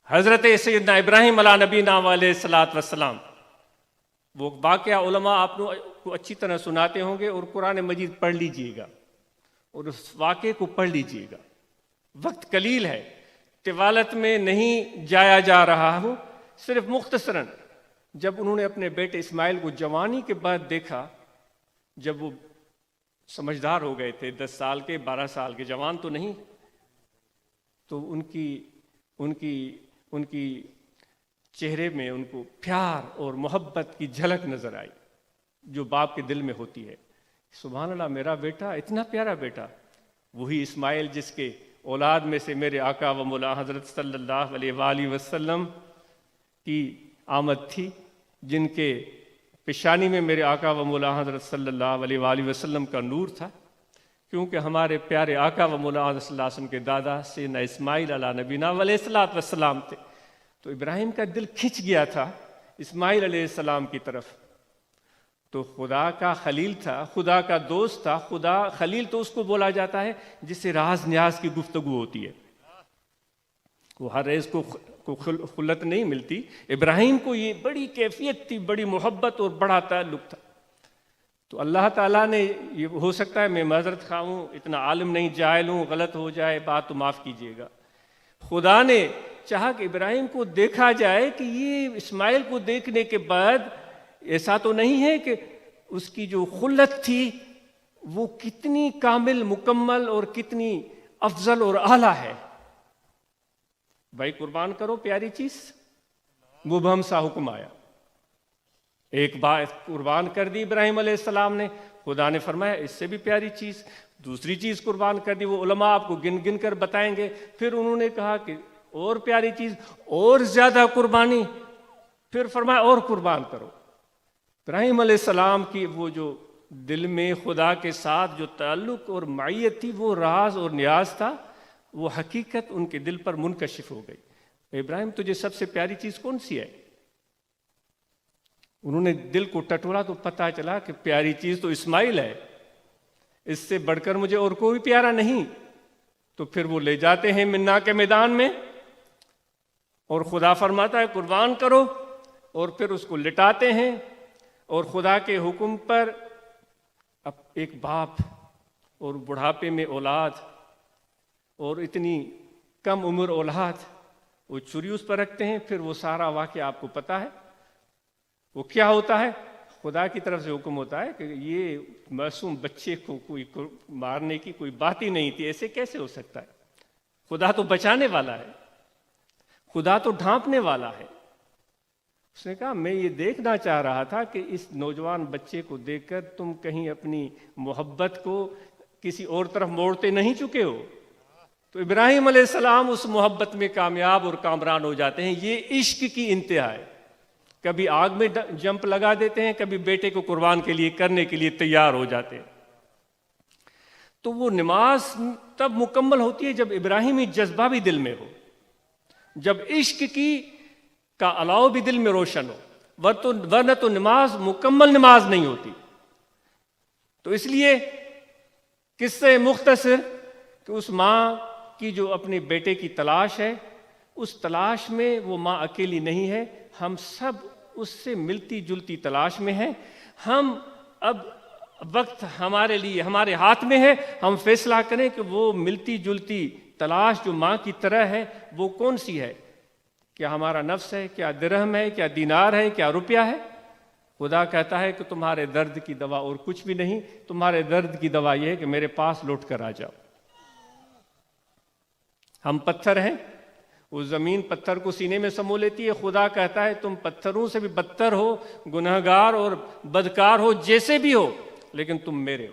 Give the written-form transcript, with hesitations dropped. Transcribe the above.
حضرت سیدنا ابراہیم علیہ نبینا علیہ الصلوۃ والسلام، وہ واقعہ علماء آپ کو اچھی طرح سناتے ہوں گے، اور قرآن مجید پڑھ لیجئے گا اور اس واقعے کو پڑھ لیجئے گا۔ وقت قلیل ہے، طوالت میں نہیں جایا جا رہا ہوں، صرف مختصراً جب انہوں نے اپنے بیٹے اسماعیل کو جوانی کے بعد دیکھا، جب وہ سمجھدار ہو گئے تھے، 10 سال کے 12 سال کے، جوان تو نہیں، تو ان کی چہرے میں ان کو پیار اور محبت کی جھلک نظر آئی جو باپ کے دل میں ہوتی ہے۔ سبحان اللہ، میرا بیٹا اتنا پیارا بیٹا، وہی اسماعیل جس کے اولاد میں سے میرے آقا و مولا حضرت صلی اللہ علیہ وآلہ وسلم کی آمد تھی، جن کے پیشانی میں میرے آقا و مولا حضرت صلی اللہ علیہ وآلہ وسلم کا نور تھا، کیونکہ ہمارے پیارے آقا و مولا حضرت صلی اللہ علیہ وسلم کے دادا سیدنا اسماعیل علیہ نبینا علیہ الصلوۃ والسلام تھے۔ تو ابراہیم کا دل کھنچ گیا تھا اسماعیل علیہ السلام کی طرف، تو خدا کا خلیل تھا، خدا کا دوست تھا۔ خدا خلیل تو اس کو بولا جاتا ہے جس سے راز نیاز کی گفتگو ہوتی ہے، وہ ہر ایز کو خلت نہیں ملتی۔ ابراہیم کو یہ بڑی کیفیت تھی، بڑی محبت اور بڑا تعلق تھا۔ تو اللہ تعالیٰ نے، یہ ہو سکتا ہے میں معذرت خواہ ہوں، اتنا عالم نہیں، جاہل ہوں، غلط ہو جائے بات تو معاف کیجیے گا، خدا نے چاہا کہ ابراہیم کو دیکھا جائے کہ یہ اسماعیل کو دیکھنے کے بعد ایسا تو نہیں ہے کہ اس کی جو خلت تھی وہ کتنی کامل، مکمل اور کتنی افضل اور اعلیٰ ہے۔ بھائی قربان کرو پیاری چیز، مبہم سا حکم آیا، ایک بات قربان کر دی ابراہیم علیہ السلام نے، خدا نے فرمایا اس سے بھی پیاری چیز، دوسری چیز قربان کر دی، وہ علماء آپ کو گن گن کر بتائیں گے۔ پھر انہوں نے کہا کہ اور پیاری چیز، اور زیادہ قربانی، پھر فرمایا اور قربان کرو۔ ابراہیم علیہ السلام کی وہ جو دل میں خدا کے ساتھ جو تعلق اور معیت تھی، وہ راز اور نیاز تھا، وہ حقیقت ان کے دل پر منکشف ہو گئی۔ ابراہیم تجھے سب سے پیاری چیز کون سی ہے؟ انہوں نے دل کو ٹٹولا تو پتہ چلا کہ پیاری چیز تو اسماعیل ہے، اس سے بڑھ کر مجھے اور کوئی پیارا نہیں۔ تو پھر وہ لے جاتے ہیں منا کے میدان میں، اور خدا فرماتا ہے قربان کرو، اور پھر اس کو لٹاتے ہیں، اور خدا کے حکم پر اب ایک باپ اور بڑھاپے میں اولاد اور اتنی کم عمر اولاد، وہ چھری اس پر رکھتے ہیں۔ پھر وہ سارا واقعہ آپ کو پتہ ہے، وہ کیا ہوتا ہے؟ خدا کی طرف سے حکم ہوتا ہے کہ یہ معصوم بچے کو کوئی مارنے کی کوئی بات ہی نہیں تھی، ایسے کیسے ہو سکتا ہے؟ خدا تو بچانے والا ہے، خدا تو ڈھانپنے والا ہے۔ اس نے کہا میں یہ دیکھنا چاہ رہا تھا کہ اس نوجوان بچے کو دیکھ کر تم کہیں اپنی محبت کو کسی اور طرف موڑتے نہیں چکے ہو۔ تو ابراہیم علیہ السلام اس محبت میں کامیاب اور کامران ہو جاتے ہیں۔ یہ عشق کی انتہا ہے، کبھی آگ میں جمپ لگا دیتے ہیں، کبھی بیٹے کو قربان کے لیے کرنے کے لیے تیار ہو جاتے ہیں۔ تو وہ نماز تب مکمل ہوتی ہے جب ابراہیمی جذبہ بھی دل میں ہو، جب عشق کی کا علاؤ بھی دل میں روشن ہو، ورنہ تو نماز مکمل نماز نہیں ہوتی۔ تو اس لیے قصے مختصر کہ اس ماں کی جو اپنے بیٹے کی تلاش ہے، اس تلاش میں وہ ماں اکیلی نہیں ہے، ہم سب اس سے ملتی جلتی تلاش میں ہیں۔ ہم اب وقت ہمارے لیے ہمارے ہاتھ میں ہے، ہم فیصلہ کریں کہ وہ ملتی جلتی تلاش جو ماں کی طرح ہے وہ کون سی ہے؟ کیا ہمارا نفس ہے؟ کیا درہم ہے؟ کیا دینار ہے؟ کیا روپیہ ہے؟ خدا کہتا ہے کہ تمہارے درد کی دوا اور کچھ بھی نہیں، تمہارے درد کی دوا یہ ہے کہ میرے پاس لوٹ کر آ جاؤ۔ ہم پتھر ہیں، وہ زمین پتھر کو سینے میں سمو لیتی ہے۔ خدا کہتا ہے تم پتھروں سے بھی بدتر ہو، گنہگار اور بدکار ہو، جیسے بھی ہو، لیکن تم میرے ہو۔